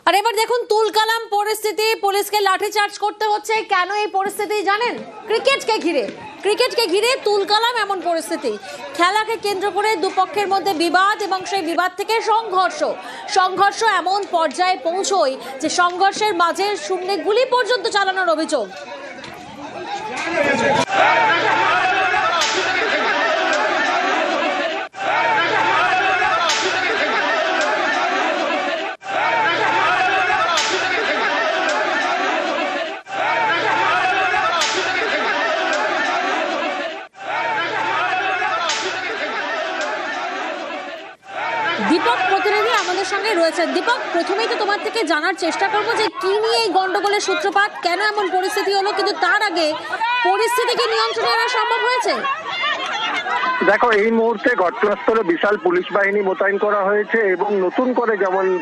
আর এবার দেখুন তুলকালাম পরিস্থিতি, পুলিশকে লাঠিচার্জ করতে হচ্ছে। কেন এই পরিস্থিতি জানেন? ক্রিকেটকে ঘিরে তুলকালাম এমন পরিস্থিতি। খেলাকে কেন্দ্র করে দুপক্ষের মধ্যে বিবাদ এবং সেই বিবাদ থেকে সংঘর্ষ এমন পর্যায়ে পৌঁছয় যে সংঘর্ষের মাঝে শূন্যে গুলি পর্যন্ত চালানোর অভিযোগ। দীপক প্রতিনিধি আমাদের সঙ্গে রয়েছেন। দীপক, প্রথমেই তো তোমার থেকে জানার চেষ্টা করবো যে কি নিয়ে এই গন্ডগোলের সূত্রপাত, কেন এমন পরিস্থিতি হলো, কিন্তু তার আগে পরিস্থিতিকে নিয়ন্ত্রণে আনা সম্ভব হয়েছে? দেখো, এই মুহূর্তে ঘটনাস্থলে বিশাল পুলিশ বাহিনী মোতায়েন করা হয়েছে এবং নতুন করে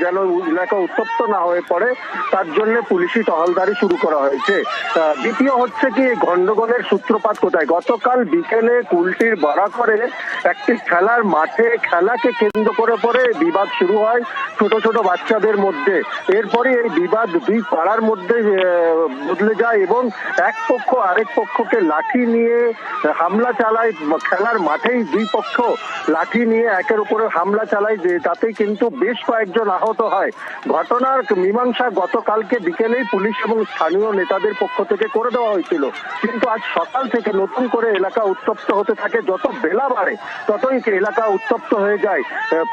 যেন এলাকা উত্তপ্ত না হয়ে পড়ে তার জন্য পুলিশি টহলদারি শুরু করা হয়েছে। দ্বিতীয় হচ্ছে কি, গন্ডগোলের সূত্রপাত কোথায়? গতকাল বিকেলে কুলটির বরাকরে একটি খেলার মাঠে খেলাকে কেন্দ্র করে বিবাদ শুরু হয় ছোট ছোট বাচ্চাদের মধ্যে। এরপরে এই বিবাদ দুই পাড়ার মধ্যে বদলে যায় এবং এক পক্ষ আরেক পক্ষকে লাঠি নিয়ে হামলা চালায়। খেলার মাঠেই দুই পক্ষ লাঠি নিয়ে একের উপরে হামলা চালায়, যে তাতে কিন্তু বেশ কয়েকজন আহত হয়। ঘটনার মীমাংসা গতকালকে বিকেলেই পুলিশ এবং স্থানীয় নেতাদের পক্ষ থেকে করে দেওয়া হয়েছিল, কিন্তু আজ সকাল থেকে নতুন করে এলাকা উত্তপ্ত হতে থাকে। যত বেলা বাড়ে ততই এলাকা উত্তপ্ত হয়ে যায়।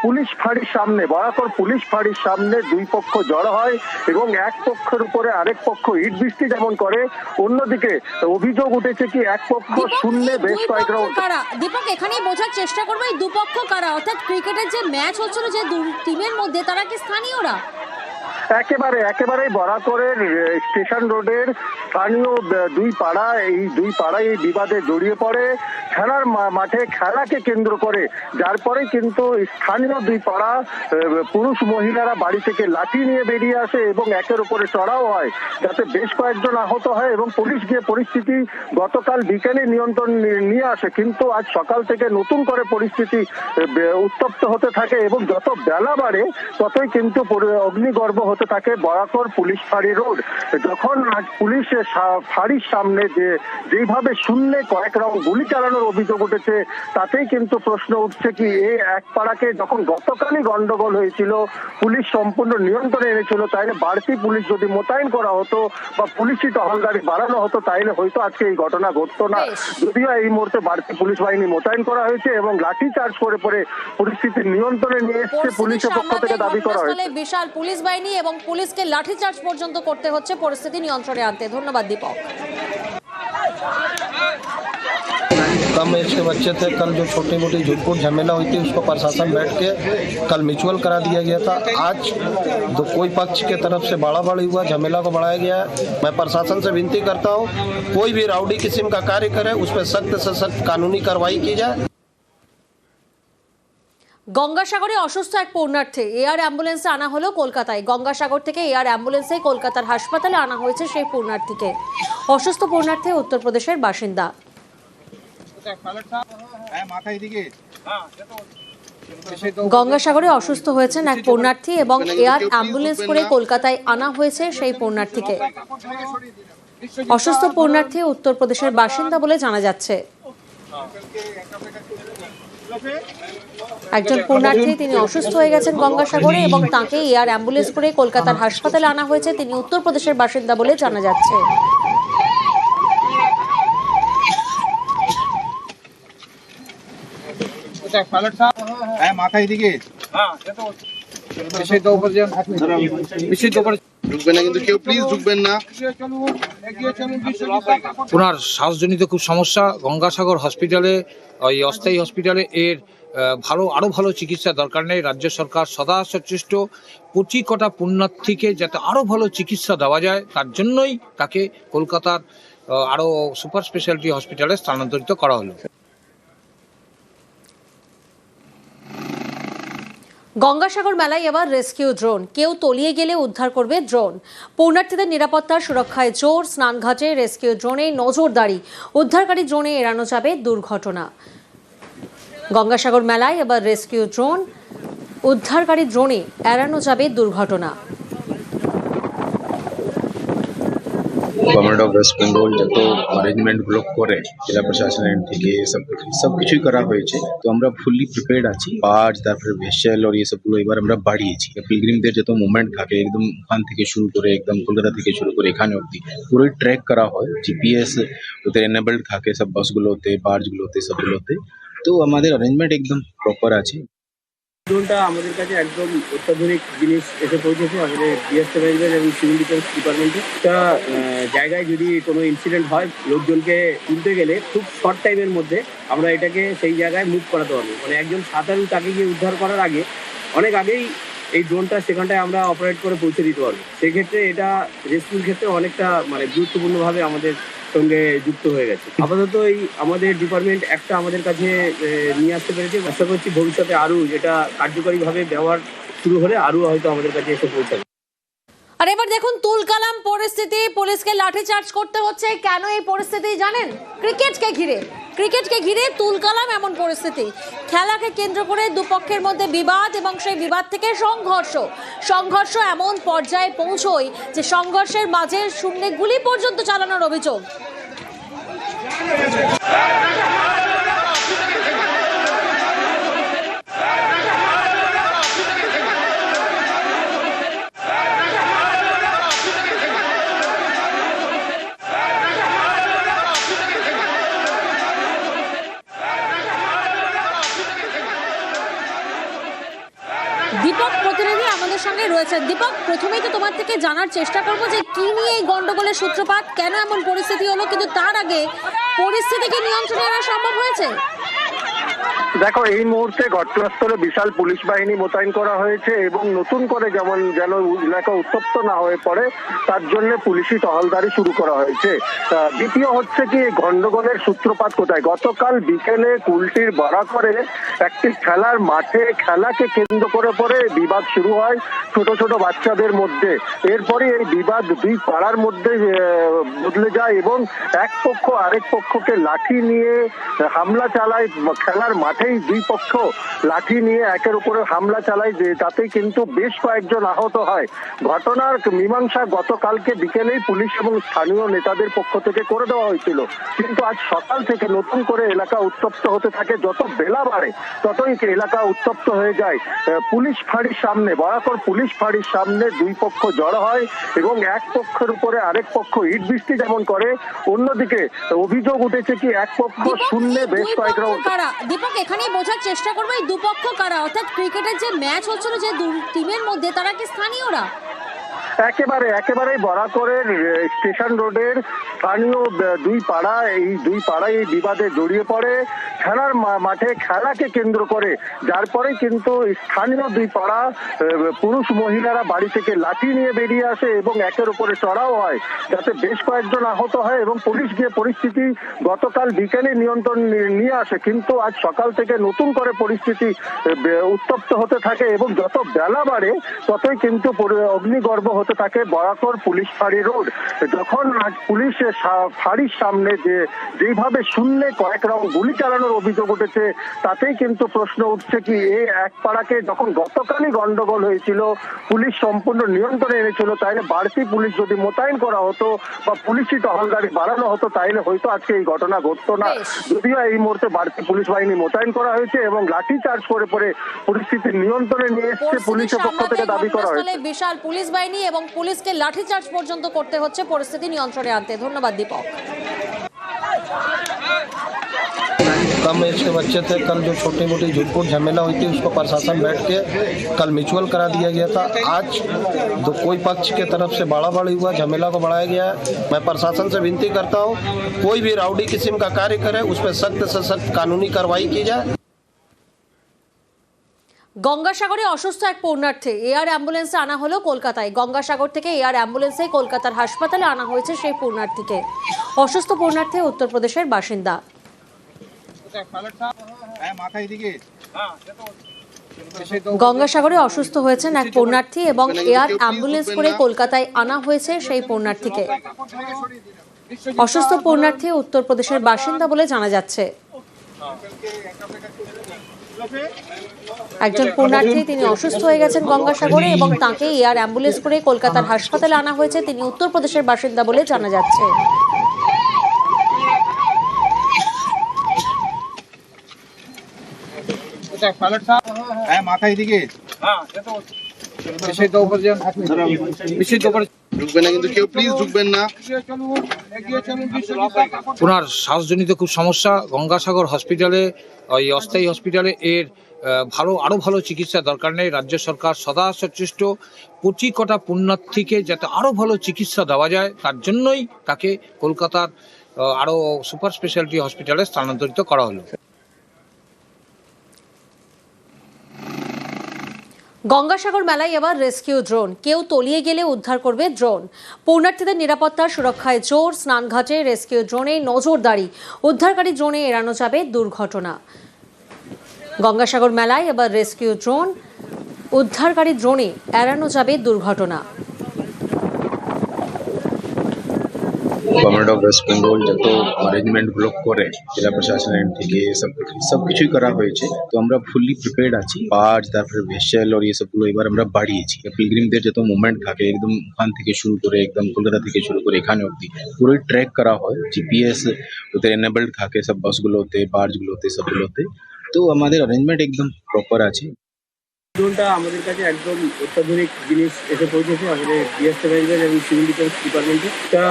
পুলিশ ফাঁড়ির সামনে, বরাকর পুলিশ ফাঁড়ির সামনে দুই পক্ষ জড়ো হয় এবং এক পক্ষের উপরে আরেক পক্ষ ইট বৃষ্টি যেমন করে, অন্যদিকে অভিযোগ উঠেছে কি এক পক্ষ শূন্যে বেশ কয়েক রাউন্ড। দীপক, এখানেই বোঝার চেষ্টা করবো এই দুপক্ষ কারা, অর্থাৎ ক্রিকেটের যে ম্যাচ হচ্ছিল যে দুই টিমের মধ্যে, তারা কি স্থানীয়রা? একেবারে বরাকরের স্টেশন রোডের স্থানীয় দুই পাড়া, এই দুই পাড়ায় এই বিবাদে জড়িয়ে পড়ে খেলার মাঠে খেলাকে কেন্দ্র করে, যার পরে কিন্তু স্থানীয় দুই পাড়া পুরুষ মহিলারা বাড়ি থেকে লাঠি নিয়ে বেরিয়ে আসে এবং একের উপরে চড়াও হয়, যাতে বেশ কয়েকজন আহত হয় এবং পুলিশ গিয়ে পরিস্থিতি গতকাল বিকেলে নিয়ন্ত্রণ নিয়ে আসে। কিন্তু আজ সকাল থেকে নতুন করে পরিস্থিতি উত্তপ্ত হতে থাকে এবং যত বেলা বাড়ে ততই কিন্তু অগ্নিগর্ভ হতে থাকে বরাকর পুলিশ ফাঁড়ি রোড। যখন আজ পুলিশের ফাঁড়ির সামনে যেইভাবে শূন্যে কয়েক রাউন্ড গুলি চালানোর অভিযোগ উঠেছে, তাতেই কিন্তু প্রশ্ন উঠছে কি, এই এক পাড়াকে যখন গতকালই গন্ডগোল হয়েছিল পুলিশ সম্পূর্ণ নিয়ন্ত্রণে এনেছিল, তাইলে বাড়তি পুলিশ যদি মোতায়েন করা হতো বা পুলিশি টহলদারি বাড়ানো হতো, তাইলে হয়তো আজকে এই ঘটনা ঘটতো না। যদিও এই মুহূর্তে বাড়তি পুলিশ বাহিনী মোতায়েন করা হয়েছে এবং লাঠি চার্জ করে পরিস্থিতি নিয়ন্ত্রণে নিয়ে এসছে পুলিশের পক্ষ থেকে দাবি করা হয়েছে। বিশাল পুলিশ বাহিনী এবং পুলিশকে লাঠিচার্জ পর্যন্ত করতে হচ্ছে পরিস্থিতি নিয়ন্ত্রণে আনতে। ধন্যবাদ দীপক। कम एज के बच्चे थे, कल जो छोटी मोटी झुटपुट झमेला हुई थी उसको प्रशासन बैठ के कल म्यूचुअल करा दिया गया था। आज कोई पक्ष के तरफ से बड़ा हुआ, झमेला को बढ़ाया गया है। मैं प्रशासन से विनती करता हूँ, कोई भी राउडी किस्म का कार्य करे उस पर सख्त से सख्त कानूनी कार्रवाई की जाए। গঙ্গাসাগরে অসুস্থ এক পূর্ণার্থী এয়ার অ্যাম্বুলেন্সে আনা হলো কলকাতায়। গঙ্গাসাগর থেকে এয়ার অ্যাম্বুলেন্সে কলকাতার হাসপাতালে আনা হয়েছে সেই পূর্ণার্থীকে। অসুস্থ পূর্ণার্থী উত্তরপ্রদেশের বাসিন্দা। গঙ্গাসাগরে অসুস্থ হয়েছেন এক পূর্ণার্থী এবং এয়ার অ্যাম্বুলেন্স করে কলকাতায় আনা হয়েছে সেই পূর্ণার্থীকে। অসুস্থ পূর্ণার্থী উত্তরপ্রদেশের বাসিন্দা বলে জানা যাচ্ছে। একজন পূর্ণার্থী, তিনি অসুস্থ হয়ে গেছেন গঙ্গাসাগরে এবং তাকে এয়ার অ্যাম্বুলেন্স করে কলকাতার হাসপাতালে আনা হয়েছে। তিনি উত্তরপ্রদেশের বাসিন্দা বলে জানা যাচ্ছে। ওনার শ্বাসজনিত খুব সমস্যা, গঙ্গাসাগর হসপিটালে, ওই অস্থায়ী হসপিটালে এর আরো ভালো চিকিৎসা দরকার নেই। রাজ্য সরকার সদা সচেষ্ট প্রতি কটা পুণ্যার্থীকে যাতে আরো ভালো চিকিৎসা দেওয়া যায়, তার জন্যই তাকে কলকাতার আরো সুপার স্পেশালিটি হসপিটালে স্থানান্তরিত করা হলো। গঙ্গাসাগর মেলায় এবার রেস্কিউ ড্রোন। কেউ তলিয়ে গেলে উদ্ধার করবে ড্রোন। পূর্ণার্থীদের নিরাপত্তার সুরক্ষায় জোর। স্নানঘাটে রেস্কিউ ড্রোনে নজরদারি। উদ্ধারকারী ড্রোনে এড়ানো যাবে দুর্ঘটনা। গঙ্গাসাগর মেলায় এবার রেস্কিউ ড্রোন। উদ্ধারকারী ড্রোনে এড়ানো যাবে দুর্ঘটনা। গভর্নমেন্ট অফ ওয়েস্ট বেঙ্গল যত অ্যারেঞ্জমেন্টগুলো করে জেলা প্রশাসনের থেকে সব কিছুই করা হয়েছে। তো আমরা ফুললি প্রিপেয়ার্ড আছি। বার্জ, তারপরে ভেসেল আর এসবগুলো এবার আমরা বাড়িয়েছি। পিলগ্রিমদের যত মুভমেন্ট থাকে একদম ওখান থেকে শুরু করে একদম কলকাতা থেকে শুরু করে এখানে অব্দি পুরোই ট্র্যাক করা হয়। জিপিএস ওদের এনেবলড থাকে সব বাসগুলোতে, বার্জগুলোতে, সবগুলোতে। তো আমাদের অ্যারেঞ্জমেন্ট একদম প্রপার আছে। ড্রোনটা আমাদের কাছে একদম অত্যাধুনিক জিনিস এসে পৌঁছেছে আমাদের ডিএসএফআই এবং সিভিল ডিফেন্স ডিপার্টমেন্টে। একটা জায়গায় যদি কোনো ইনসিডেন্ট হয়, লোকজনকে তুলতে গেলে খুব শর্ট টাইমের মধ্যে আমরা এটাকে সেই জায়গায় মুভ করাতে পারবো। মানে একজন সাঁতারু তাকে গিয়ে উদ্ধার করার আগে অনেক আগেই এই ড্রোনটা সেখানটায় আমরা অপারেট করে পৌঁছে দিতে পারবো। সেক্ষেত্রে এটা রেস্কিউর ক্ষেত্রে অনেকটা মানে গুরুত্বপূর্ণভাবে আমাদের সঙ্গে যুক্ত হয়ে গেছে। আপাতত এই আমাদের ডিপার্টমেন্ট একটা আমাদের কাছে নিয়ে আসতে পেরেছে। আশা করছি ভবিষ্যতে আরও এটা কার্যকরীভাবে ব্যবহার শুরু হলে আরও হয়তো আমাদের কাছে এসে পৌঁছাবে। আর এবার দেখুন তুলকালাম পরিস্থিতি, পুলিশকে লাঠিচার্জ করতে হচ্ছে। কেন এই পরিস্থিতি জানেন? ক্রিকেটকে ঘিরে তুলকালাম এমন পরিস্থিতি। খেলাকে কেন্দ্র করে দুপক্ষের মধ্যে বিবাদ এবং সেই বিবাদ থেকে সংঘর্ষ এমন পর্যায়ে পৌঁছয় যে সংঘর্ষের মাঝে শূন্যে গুলি পর্যন্ত চালানোর অভিযোগ। দীপক প্রতিনিধি আমাদের সঙ্গে রয়েছেন। দীপক, প্রথমেই তো তোমার থেকে জানার চেষ্টা করবো যে কি নিয়ে এই গন্ডগোলের সূত্রপাত, কেন এমন পরিস্থিতি হলো, কিন্তু তার আগে পরিস্থিতিকে নিয়ন্ত্রণে আনা সম্ভব হয়েছে? দেখো, এই মুহূর্তে ঘটনাস্থলে বিশাল পুলিশ বাহিনী মোতায়েন করা হয়েছে এবং নতুন করে যেন এলাকা উত্তপ্ত না হয়ে পড়ে তার জন্য পুলিশি টহলদারি শুরু করা হয়েছে। দ্বিতীয় হচ্ছে কি, গন্ডগোলের সূত্রপাত কোথায়? গতকাল বিকেলে কুলটির বরাকরে একটি খেলার মাঠে খেলাকে কেন্দ্র করে পরে বিবাদ শুরু হয় ছোট ছোট বাচ্চাদের মধ্যে। এরপরে এই বিবাদ দুই পাড়ার মধ্যে বদলে যায় এবং এক পক্ষ আরেক পক্ষকে লাঠি নিয়ে হামলা চালায়। খেলার মাঠেই দুই পক্ষ লাঠি নিয়ে একের উপরে হামলা চালায়, যে তাতে কিন্তু বেশ কয়েকজন আহত হয়। ঘটনার মীমাংসা গতকালকে বিকেলেই পুলিশ এবং স্থানীয় নেতাদের পক্ষ থেকে করে দেওয়া হয়েছিল, কিন্তু আজ সকাল থেকে নতুন করে এলাকা উত্তপ্ত হতে থাকে। যত বেলা বাড়ে ততই এলাকা উত্তপ্ত হয়ে যায়। পুলিশ ফাঁড়ির সামনে, বরাকর পুলিশ ফাঁড়ির সামনে দুই পক্ষ জড়ো হয় এবং এক পক্ষের উপরে আরেক পক্ষ ইট বৃষ্টি যেমন করে, অন্যদিকে অভিযোগ উঠেছে কি এক পক্ষ শূন্যে বেশ কয়েক রাউন্ড। দীপক, এখানেই বোঝার চেষ্টা করবো এই দুপক্ষ কারা, অর্থাৎ ক্রিকেটের যে ম্যাচ হচ্ছিল যে দুই টিমের মধ্যে, তারা কি স্থানীয়রা? একেবারে বরাকরের স্টেশন রোডের স্থানীয় দুই পাড়া, এই দুই পাড়ায় এই বিবাদে জড়িয়ে পড়ে খেলার মাঠে খেলাকে কেন্দ্র করে, যার পরে কিন্তু স্থানীয় দুই পাড়া পুরুষ মহিলারা বাড়ি থেকে লাঠি নিয়ে বেরিয়ে আসে এবং একের উপরে চড়াও হয়, যাতে বেশ কয়েকজন আহত হয় এবং পুলিশ গিয়ে পরিস্থিতি গতকাল বিকেলে নিয়ন্ত্রণ নিয়ে আসে। কিন্তু আজ সকাল থেকে নতুন করে পরিস্থিতি উত্তপ্ত হতে থাকে এবং যত বেলা বাড়ে ততই কিন্তু অগ্নিগর্ভ হতে থাকে বরাকর পুলিশ ফাঁড়ি রোড। যখন আজ পুলিশের ফাঁড়ির সামনে যেইভাবে শূন্যে কয়েক রাউন্ড গুলি চালানোর অভিযোগ উঠেছে, তাতেই কিন্তু প্রশ্ন উঠছে কি এই এক পাড়াকে যখন গতকালই গন্ডগোল হয়েছিল, পুলিশ সম্পূর্ণ নিয়ন্ত্রণে এনেছিল, তাইলে বাড়তি পুলিশ যদি মোতায়েন করা হতো বা পুলিশি টহলদারি বাড়ানো হতো, তাইলে হয়তো আজকে এই ঘটনা ঘটতো না। যদিও এই মুহূর্তে বাড়তি পুলিশ বাহিনী মোতায়েন করা হয়েছে এবং লাঠি চার্জ করে পরে পরিস্থিতি নিয়ন্ত্রণে নিয়ে এসছে পুলিশের পক্ষ থেকে দাবি করা হয়েছে। বিশাল পুলিশ বাহিনী এবং পুলিশকে লাঠিচার্জ পর্যন্ত করতে হচ্ছে পরিস্থিতি নিয়ন্ত্রণে আনতে। ধন্যবাদ দীপক। कम एज के बच्चे थे, कल जो छोटी मोटी झूठपूट झमेला हुई थी उसको प्रशासन बैठ के कल म्यूचुअल करा दिया गया था। आज तो कोई पक्ष के तरफ से बड़ा हुआ, झमेला को बढ़ाया गया है। मैं प्रशासन से विनती करता हूँ, कोई भी राउडी किस्म का कार्य करे उस पर सख्त से सख्त कानूनी कार्रवाई की जाए। গঙ্গাসাগরে অসুস্থ এক পূর্ণার্থী এয়ার অ্যাম্বুলেন্সে আনা হলো কলকাতায়। গঙ্গাসাগর থেকে এয়ার অ্যাম্বুলেন্সে কলকাতার হাসপাতালে আনা হয়েছে সেই পূর্ণার্থীকে। অসুস্থ পূর্ণার্থী উত্তরপ্রদেশের বাসিন্দা। গঙ্গাসাগরে অসুস্থ হয়েছেন এক পূর্ণার্থী এবং এয়ার অ্যাম্বুলেন্স করে কলকাতায় আনা হয়েছে সেই পূর্ণার্থীকে। অসুস্থ পূর্ণার্থী উত্তরপ্রদেশের বাসিন্দা বলে জানা যাচ্ছে। একজন পুণ্যার্থী তিনি অসুস্থ হয়ে গেছেন গঙ্গাসাগরে এবং তাকে এয়ার অ্যাম্বুলেন্স করে কলকাতার হাসপাতালে আনা হয়েছে। তিনি উত্তরপ্রদেশের বাসিন্দা বলে জানা যাচ্ছে। মাথায় দিকে ঢুকবেন না, কিন্তু কেউ প্লিজ ঢুকবেন না। ওনার শ্বাসজনিত খুব সমস্যা, গঙ্গাসাগর হসপিটালে ওই অস্থায়ী হসপিটালে এর আরো ভালো চিকিৎসা দরকার নেই। রাজ্য সরকার সদা সচেষ্ট কোটি কটা পুণ্যার্থীকে যাতে আরো ভালো চিকিৎসা দেওয়া যায়, তার জন্যই তাকে কলকাতার আরো সুপার স্পেশালিটি হসপিটালে স্থানান্তরিত করা হলো। গঙ্গাসাগর মেলায় এবার রেস্কিউ ড্রোন। কেউ তলিয়ে গেলে উদ্ধার করবে ড্রোন। পুণ্যার্থীদের নিরাপত্তা সুরক্ষায় জোর। স্নানঘাটে রেস্কিউ ড্রোনে নজরদারি। উদ্ধারকারী ড্রোনে এড়ানো যাবে দুর্ঘটনা। গঙ্গাসাগর মেলায় এবার রেস্কিউ ড্রোন। উদ্ধারকারী ড্রোনে এড়ানো যাবে দুর্ঘটনা। গভর্নমেন্ট অফ ওয়েস্ট বেঙ্গল যত অ্যারেঞ্জমেন্ট গুলো করে জেলা প্রশাসন এন্ড থেকে সব কিছুই করা হয়েছে, তো আমরা ফুললি প্রিপেয়ার্ড আছি। বার্জ, তারপরে ভেসেল আর এই সবগুলো এবার আমরা বাড়িয়েছি। পিলগ্রিমদের যত মুভমেন্ট থাকে একদম ওখান থেকে শুরু করে একদম কলকাতা থেকে শুরু করে এখানে অব্দি পুরোই ট্র্যাক করা হয়। জিপিএস ওদের এনেবলড থাকে সব বাসগুলোতে, বার্জগুলোতে, সবগুলোতে। তো আমাদের অ্যারেঞ্জমেন্ট একদম প্রপার আছে। ড্রোনটা আমাদের কাছে একদম অত্যাধুনিক জিনিস এসে পৌঁছেছে আমাদের বিএসএফ এবং সিভিল ডিফেন্স ডিপার্টমেন্টে। একটা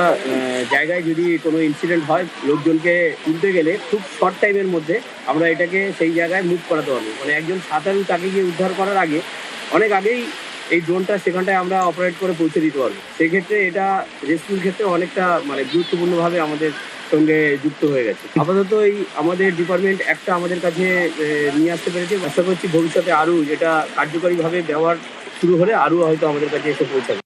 জায়গায় যদি কোনো ইনসিডেন্ট হয়, লোকজনকে তুলতে গেলে খুব শর্ট টাইমের মধ্যে আমরা এটাকে সেই জায়গায় মুভ করাতে পারবো। মানে একজন সাধারণ তাকে গিয়ে উদ্ধার করার আগে অনেক আগেই এই ড্রোনটা সেখানটায় আমরা অপারেট করে পৌঁছে দিতে পারবো। সেক্ষেত্রে এটা রেস্কিউর ক্ষেত্রে অনেকটা গুরুত্বপূর্ণভাবে আমাদের সঙ্গে যুক্ত হয়ে গেছে। আপাতত এই আমাদের ডিপার্টমেন্ট একটা আমাদের কাছে নিয়ে আসতে পেরেছে। আশা করছি ভবিষ্যতে আরও এটা কার্যকরীভাবে ব্যবহার শুরু হলে আরও হয়তো আমাদের কাছে এসে পৌঁছাবে।